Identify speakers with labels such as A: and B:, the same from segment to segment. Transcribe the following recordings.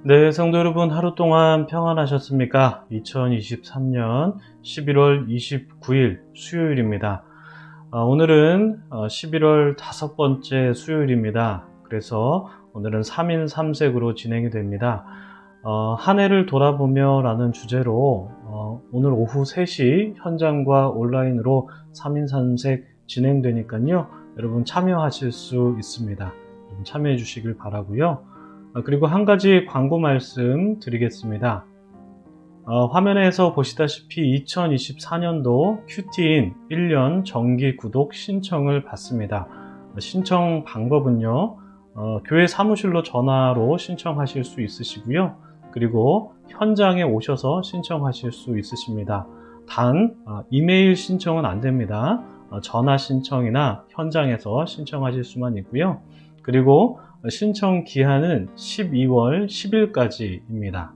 A: 네, 성도 여러분, 하루 동안 평안하셨습니까? 2023년 11월 29일 수요일입니다. 오늘은 11월 다섯 번째 수요일입니다. 그래서 오늘은 3인 3색으로 진행이 됩니다. 한 해를 돌아보며 라는 주제로 오늘 오후 3시 현장과 온라인으로 3인 3색 진행되니까요. 여러분 참여하실 수 있습니다. 여러분 참여해 주시길 바라고요. 그리고 한 가지 광고 말씀 드리겠습니다. 화면에서 보시다시피 2024년도 큐티인 1년 정기 구독 신청을 받습니다. 신청 방법은요, 교회 사무실로 전화로 신청하실 수 있으시고요. 그리고 현장에 오셔서 신청하실 수 있으십니다. 단 이메일 신청은 안 됩니다. 전화 신청이나 현장에서 신청하실 수만 있고요. 그리고 신청 기한은 12월 10일까지입니다.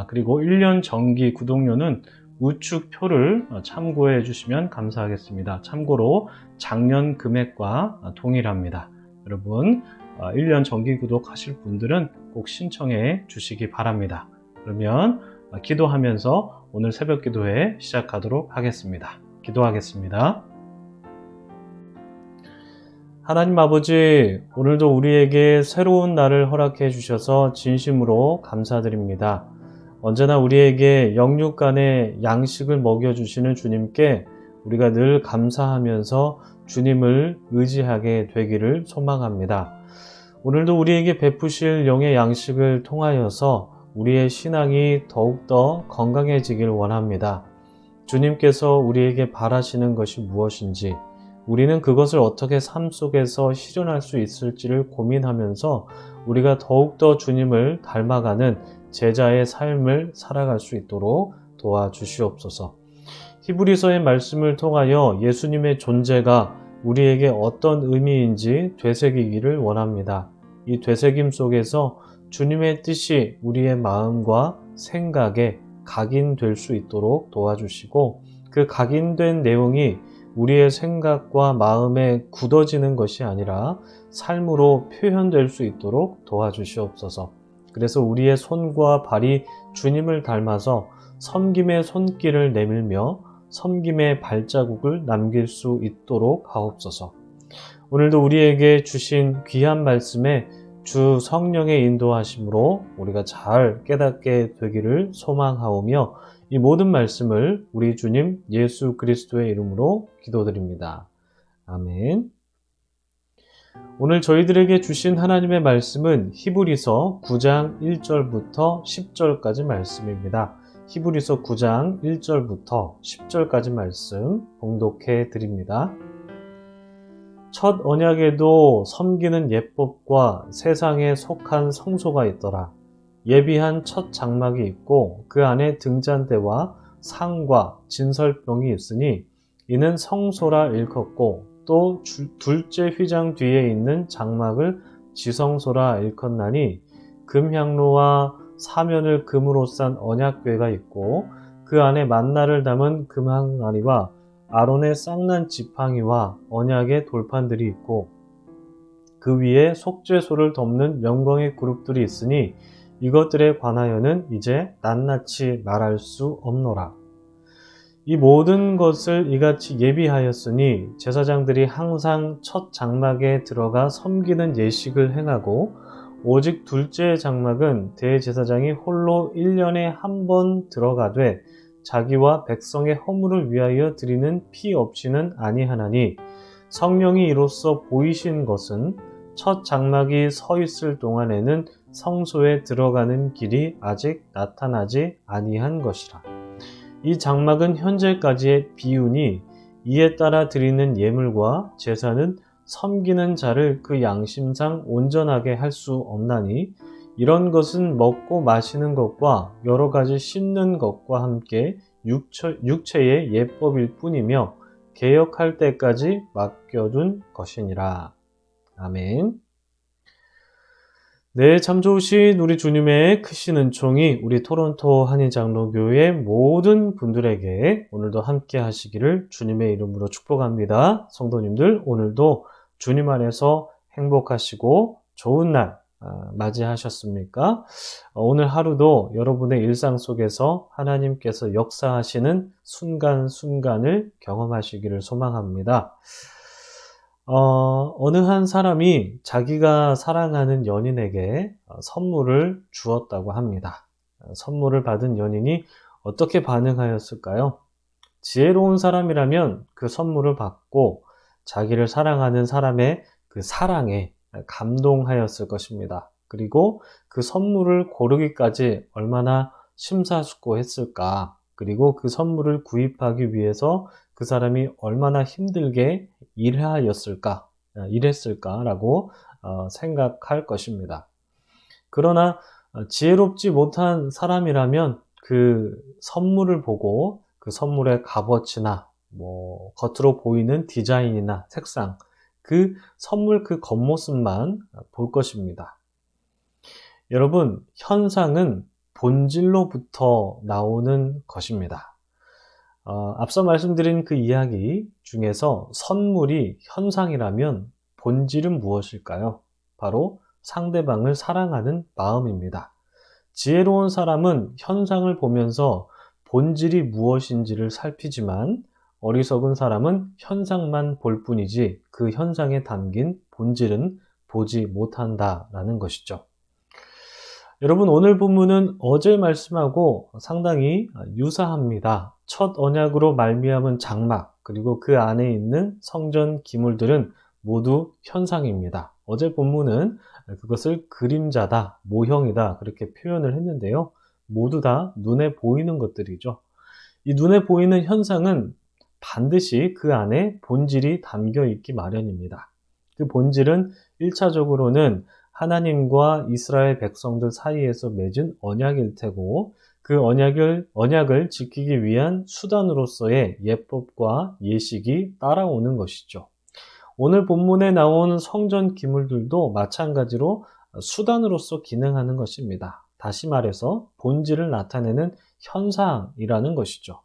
A: 그리고 1년 정기 구독료는 우측표를 참고해 주시면 감사하겠습니다. 참고로 작년 금액과 동일합니다. 여러분 1년 정기 구독하실 분들은 꼭 신청해 주시기 바랍니다. 그러면 기도하면서 오늘 새벽 기도회 시작하도록 하겠습니다. 기도하겠습니다. 하나님 아버지, 오늘도 우리에게 새로운 날을 허락해 주셔서 진심으로 감사드립니다. 언제나 우리에게 영육 간의 양식을 먹여주시는 주님께 우리가 늘 감사하면서 주님을 의지하게 되기를 소망합니다. 오늘도 우리에게 베푸실 영의 양식을 통하여서 우리의 신앙이 더욱더 건강해지길 원합니다. 주님께서 우리에게 바라시는 것이 무엇인지, 우리는 그것을 어떻게 삶 속에서 실현할 수 있을지를 고민하면서 우리가 더욱더 주님을 닮아가는 제자의 삶을 살아갈 수 있도록 도와주시옵소서. 히브리서의 말씀을 통하여 예수님의 존재가 우리에게 어떤 의미인지 되새기기를 원합니다. 이 되새김 속에서 주님의 뜻이 우리의 마음과 생각에 각인될 수 있도록 도와주시고, 그 각인된 내용이 우리의 생각과 마음에 굳어지는 것이 아니라 삶으로 표현될 수 있도록 도와주시옵소서. 그래서 우리의 손과 발이 주님을 닮아서 섬김의 손길을 내밀며 섬김의 발자국을 남길 수 있도록 하옵소서. 오늘도 우리에게 주신 귀한 말씀에 주 성령의 인도하심으로 우리가 잘 깨닫게 되기를 소망하오며, 이 모든 말씀을 우리 주님 예수 그리스도의 이름으로 기도드립니다. 아멘. 오늘 저희들에게 주신 하나님의 말씀은 히브리서 9장 1절부터 10절까지 말씀입니다. 히브리서 9장 1절부터 10절까지 말씀 봉독해 드립니다. 첫 언약에도 섬기는 예법과 세상에 속한 성소가 있더라. 예비한 첫 장막이 있고 그 안에 등잔대와 상과 진설병이 있으니 이는 성소라 일컫고, 또 둘째 휘장 뒤에 있는 장막을 지성소라 일컫나니 금향로와 사면을 금으로 싼 언약궤가 있고 그 안에 만나를 담은 금항아리와 아론의 쌍난 지팡이와 언약의 돌판들이 있고 그 위에 속죄소를 덮는 영광의 그룹들이 있으니 이것들에 관하여는 이제 낱낱이 말할 수 없노라. 이 모든 것을 이같이 예비하였으니 제사장들이 항상 첫 장막에 들어가 섬기는 예식을 행하고, 오직 둘째 장막은 대제사장이 홀로 1년에 한 번 들어가되 자기와 백성의 허물을 위하여 드리는 피 없이는 아니하나니, 성령이 이로써 보이신 것은 첫 장막이 서 있을 동안에는 성소에 들어가는 길이 아직 나타나지 아니한 것이라. 이 장막은 현재까지의 비유니 이에 따라 드리는 예물과 제사는 섬기는 자를 그 양심상 온전하게 할 수 없나니, 이런 것은 먹고 마시는 것과 여러 가지 씹는 것과 함께 육체의 예법일 뿐이며 개혁할 때까지 맡겨둔 것이니라. 아멘. 네, 참 좋으신 우리 주님의 크신 은총이 우리 토론토 한인장로교회 모든 분들에게 오늘도 함께 하시기를 주님의 이름으로 축복합니다. 성도님들, 오늘도 주님 안에서 행복하시고 좋은 날 맞이하셨습니까? 오늘 하루도 여러분의 일상 속에서 하나님께서 역사하시는 순간순간을 경험하시기를 소망합니다. 어느 한 사람이 자기가 사랑하는 연인에게 선물을 주었다고 합니다. 선물을 받은 연인이 어떻게 반응하였을까요? 지혜로운 사람이라면 그 선물을 받고 자기를 사랑하는 사람의 그 사랑에 감동하였을 것입니다. 그리고 그 선물을 고르기까지 얼마나 심사숙고했을까? 그리고 그 선물을 구입하기 위해서 그 사람이 얼마나 힘들게 일했을까라고 생각할 것입니다. 그러나 지혜롭지 못한 사람이라면 그 선물을 보고 그 선물의 값어치나 겉으로 보이는 디자인이나 색상, 그 선물 그 겉모습만 볼 것입니다. 여러분, 현상은 본질로부터 나오는 것입니다. 앞서 말씀드린 그 이야기 중에서 선물이 현상이라면 본질은 무엇일까요? 바로 상대방을 사랑하는 마음입니다. 지혜로운 사람은 현상을 보면서 본질이 무엇인지를 살피지만 어리석은 사람은 현상만 볼 뿐이지 그 현상에 담긴 본질은 보지 못한다라는 것이죠. 여러분, 오늘 본문은 어제 말씀하고 상당히 유사합니다. 첫 언약으로 말미암은 장막, 그리고 그 안에 있는 성전 기물들은 모두 현상입니다. 어제 본문은 그것을 그림자다, 모형이다 그렇게 표현을 했는데요. 모두 다 눈에 보이는 것들이죠. 이 눈에 보이는 현상은 반드시 그 안에 본질이 담겨 있기 마련입니다. 그 본질은 1차적으로는 하나님과 이스라엘 백성들 사이에서 맺은 언약일 테고 그 언약을 지키기 위한 수단으로서의 예법과 예식이 따라오는 것이죠. 오늘 본문에 나온 성전 기물들도 마찬가지로 수단으로서 기능하는 것입니다. 다시 말해서 본질을 나타내는 현상이라는 것이죠.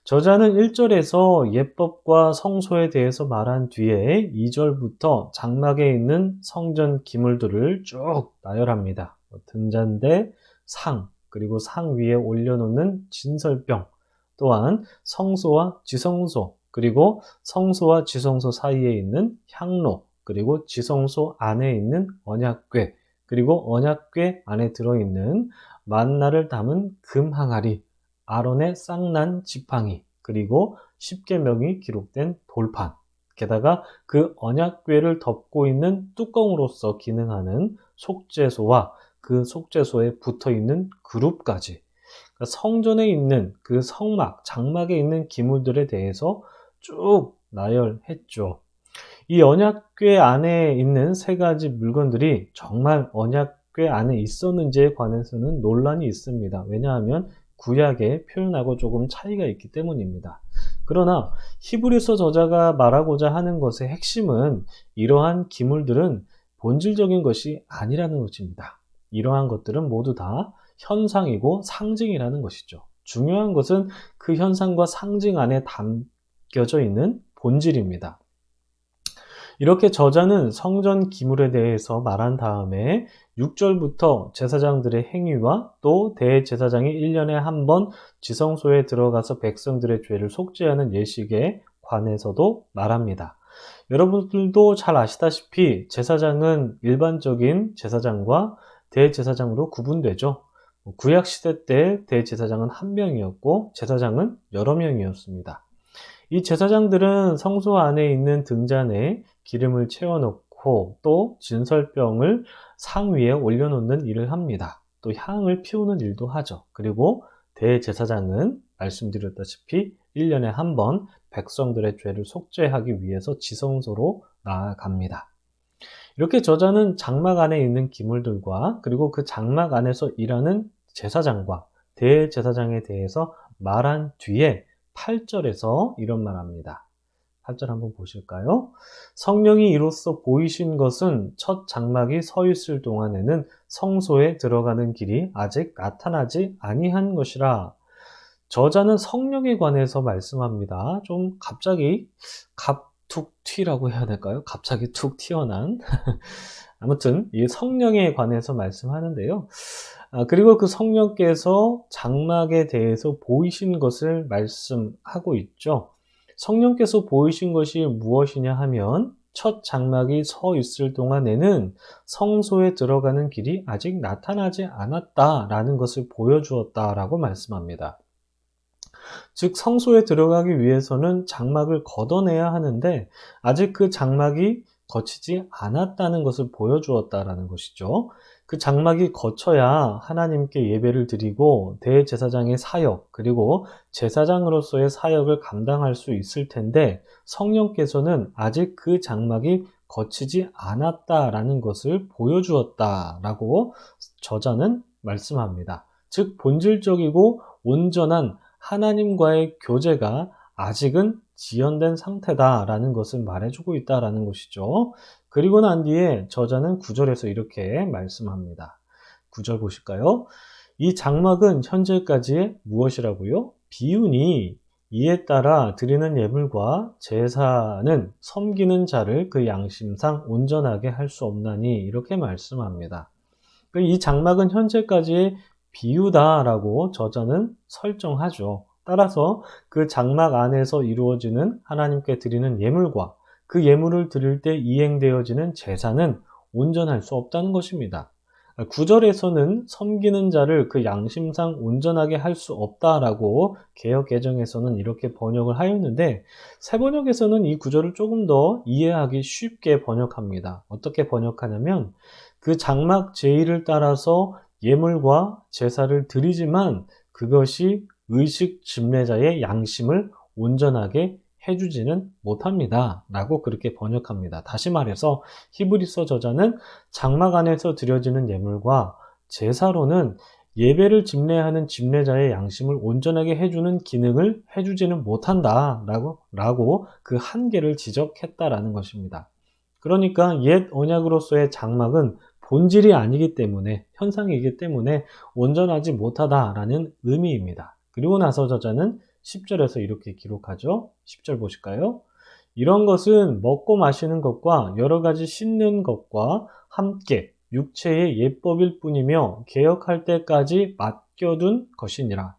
A: 저자는 1절에서 예법과 성소에 대해서 말한 뒤에 2절부터 장막에 있는 성전 기물들을 쭉 나열합니다. 등잔대, 상, 그리고 상 위에 올려놓는 진설병, 또한 성소와 지성소, 그리고 성소와 지성소 사이에 있는 향로, 그리고 지성소 안에 있는 언약궤, 그리고 언약궤 안에 들어있는 만나를 담은 금 항아리, 아론의 쌍난 지팡이, 그리고 십계명이 기록된 돌판, 게다가 그 언약궤를 덮고 있는 뚜껑으로서 기능하는 속죄소와 그 속죄소에 붙어있는 그룹까지, 그러니까 성전에 있는 그 성막, 장막에 있는 기물들에 대해서 쭉 나열했죠. 이 언약궤 안에 있는 세 가지 물건들이 정말 언약궤 안에 있었는지에 관해서는 논란이 있습니다. 왜냐하면 구약의 표현하고 조금 차이가 있기 때문입니다. 그러나 히브리서 저자가 말하고자 하는 것의 핵심은 이러한 기물들은 본질적인 것이 아니라는 것입니다. 이러한 것들은 모두 다 현상이고 상징이라는 것이죠. 중요한 것은 그 현상과 상징 안에 담겨져 있는 본질입니다. 이렇게 저자는 성전 기물에 대해서 말한 다음에 6절부터 제사장들의 행위와 또 대제사장이 1년에 한 번 지성소에 들어가서 백성들의 죄를 속죄하는 예식에 관해서도 말합니다. 여러분들도 잘 아시다시피 제사장은 일반적인 제사장과 대제사장으로 구분되죠. 구약시대 때 대제사장은 한 명이었고 제사장은 여러 명이었습니다. 이 제사장들은 성소 안에 있는 등잔에 기름을 채워놓고 또 진설병을 상 위에 올려놓는 일을 합니다. 또 향을 피우는 일도 하죠. 그리고 대제사장은 말씀드렸다시피 1년에 한 번 백성들의 죄를 속죄하기 위해서 지성소로 나아갑니다. 이렇게 저자는 장막 안에 있는 기물들과 그리고 그 장막 안에서 일하는 제사장과 대제사장에 대해서 말한 뒤에 8절에서 이런 말합니다. 8절 한번 보실까요? 성령이 이로써 보이신 것은 첫 장막이 서 있을 동안에는 성소에 들어가는 길이 아직 나타나지 아니한 것이라. 저자는 성령에 관해서 말씀합니다. 좀 갑자기 갑툭 튀라고 해야 될까요? 갑자기 툭 튀어난 아무튼 이 성령에 관해서 말씀하는데요. 그리고 그 성령께서 장막에 대해서 보이신 것을 말씀하고 있죠. 성령께서 보이신 것이 무엇이냐 하면 첫 장막이 서 있을 동안에는 성소에 들어가는 길이 아직 나타나지 않았다라는 것을 보여주었다라고 말씀합니다. 즉 성소에 들어가기 위해서는 장막을 걷어내야 하는데 아직 그 장막이 거치지 않았다는 것을 보여주었다라는 것이죠. 그 장막이 거쳐야 하나님께 예배를 드리고 대제사장의 사역 그리고 제사장으로서의 사역을 감당할 수 있을 텐데 성령께서는 아직 그 장막이 거치지 않았다라는 것을 보여주었다라고 저자는 말씀합니다. 즉 본질적이고 온전한 하나님과의 교제가 아직은 지연된 상태다라는 것을 말해주고 있다라는 것이죠. 그리고 난 뒤에 저자는 9절에서 이렇게 말씀합니다. 9절 보실까요? 이 장막은 현재까지의 무엇이라고요? 비유니 이에 따라 드리는 예물과 제사는 섬기는 자를 그 양심상 온전하게 할 수 없나니 이렇게 말씀합니다. 이 장막은 현재까지의 비유다라고 저자는 설정하죠. 따라서 그 장막 안에서 이루어지는 하나님께 드리는 예물과 그 예물을 드릴 때 이행되어지는 제사는 온전할 수 없다는 것입니다. 9절에서는 섬기는 자를 그 양심상 온전하게 할 수 없다라고 개역 개정에서는 이렇게 번역을 하였는데 새 번역에서는 이 구절을 조금 더 이해하기 쉽게 번역합니다. 어떻게 번역하냐면 그 장막 제의를 따라서 예물과 제사를 드리지만 그것이 의식 집례자의 양심을 온전하게 해주지는 못합니다. 라고 그렇게 번역합니다. 다시 말해서 히브리서 저자는 장막 안에서 드려지는 예물과 제사로는 예배를 집례하는 집례자의 양심을 온전하게 해주는 기능을 해주지는 못한다. 라고 그 한계를 지적했다라는 것입니다. 그러니까 옛 언약으로서의 장막은 본질이 아니기 때문에 현상이기 때문에 온전하지 못하다라는 의미입니다. 그리고 나서 저자는 10절에서 이렇게 기록하죠. 10절 보실까요? 이런 것은 먹고 마시는 것과 여러 가지 씻는 것과 함께 육체의 예법일 뿐이며 개역할 때까지 맡겨둔 것이니라.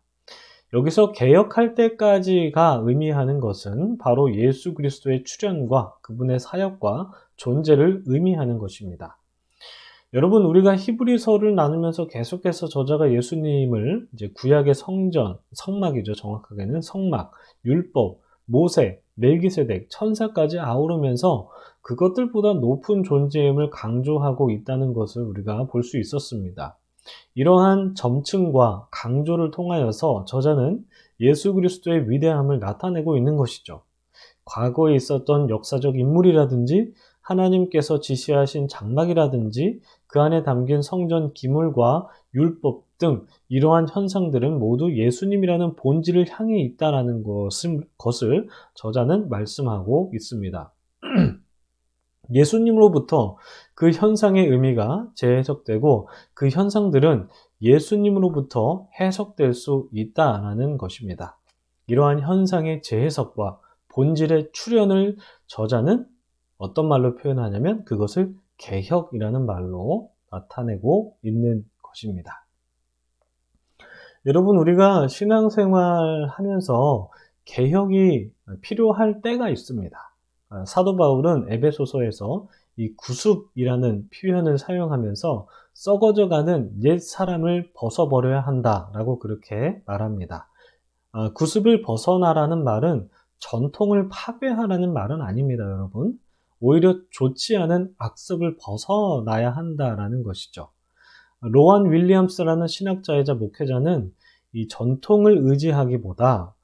A: 여기서 개역할 때까지가 의미하는 것은 바로 예수 그리스도의 출현과 그분의 사역과 존재를 의미하는 것입니다. 여러분, 우리가 히브리서를 나누면서 계속해서 저자가 예수님을 이제 구약의 성전, 성막이죠. 정확하게는 성막, 율법, 모세, 멜기세덱, 천사까지 아우르면서 그것들보다 높은 존재임을 강조하고 있다는 것을 우리가 볼 수 있었습니다. 이러한 점층과 강조를 통하여서 저자는 예수 그리스도의 위대함을 나타내고 있는 것이죠. 과거에 있었던 역사적 인물이라든지 하나님께서 지시하신 장막이라든지 그 안에 담긴 성전 기물과 율법 등 이러한 현상들은 모두 예수님이라는 본질을 향해 있다는 것을 저자는 말씀하고 있습니다. 예수님으로부터 그 현상의 의미가 재해석되고 그 현상들은 예수님으로부터 해석될 수 있다는 것입니다. 이러한 현상의 재해석과 본질의 출현을 저자는 어떤 말로 표현하냐면 그것을 개혁이라는 말로 나타내고 있는 것입니다. 여러분, 우리가 신앙생활 하면서 개혁이 필요할 때가 있습니다. 사도 바울은 에베소서에서 이 구습이라는 표현을 사용하면서 썩어져가는 옛 사람을 벗어버려야 한다라고 그렇게 말합니다. 구습을 벗어나라는 말은 전통을 파괴하라는 말은 아닙니다, 여러분. 오히려 좋지 않은 악습을 벗어나야 한다라는 것이죠. 로안 윌리엄스라는 신학자이자 목회자는 이 전통을 의지하기보다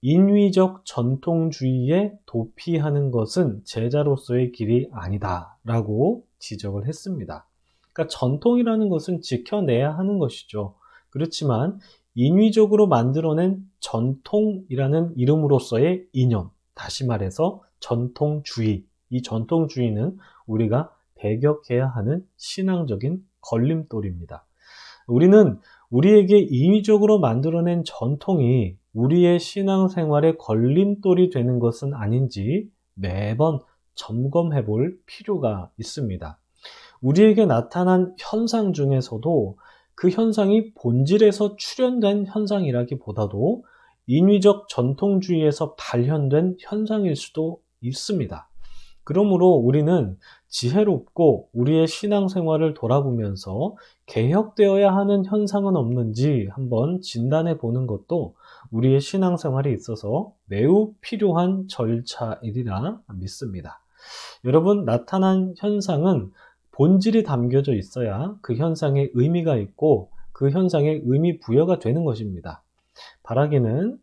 A: 인위적 전통주의에 도피하는 것은 제자로서의 길이 아니다라고 지적을 했습니다. 그러니까 전통이라는 것은 지켜내야 하는 것이죠. 그렇지만 인위적으로 만들어낸 전통이라는 이름으로서의 이념, 다시 말해서 전통주의, 이 전통주의는 우리가 배격해야 하는 신앙적인 걸림돌입니다. 우리는 우리에게 인위적으로 만들어낸 전통이 우리의 신앙생활의 걸림돌이 되는 것은 아닌지 매번 점검해 볼 필요가 있습니다. 우리에게 나타난 현상 중에서도 그 현상이 본질에서 출현된 현상이라기보다도 인위적 전통주의에서 발현된 현상일 수도 있습니다. 그러므로 우리는 지혜롭고 우리의 신앙생활을 돌아보면서 개혁되어야 하는 현상은 없는지 한번 진단해 보는 것도 우리의 신앙생활에 있어서 매우 필요한 절차이리라 믿습니다. 여러분, 나타난 현상은 본질이 담겨져 있어야 그 현상에 의미가 있고 그 현상에 의미 부여가 되는 것입니다. 바라기는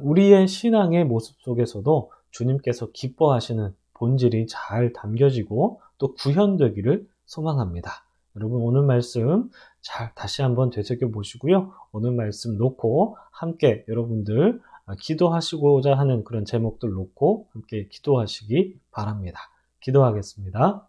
A: 우리의 신앙의 모습 속에서도 주님께서 기뻐하시는 본질이 잘 담겨지고 또 구현되기를 소망합니다. 여러분, 오늘 말씀 잘 다시 한번 되새겨 보시고요. 오늘 말씀 놓고 함께 여러분들 기도하시고자 하는 그런 제목들 놓고 함께 기도하시기 바랍니다. 기도하겠습니다.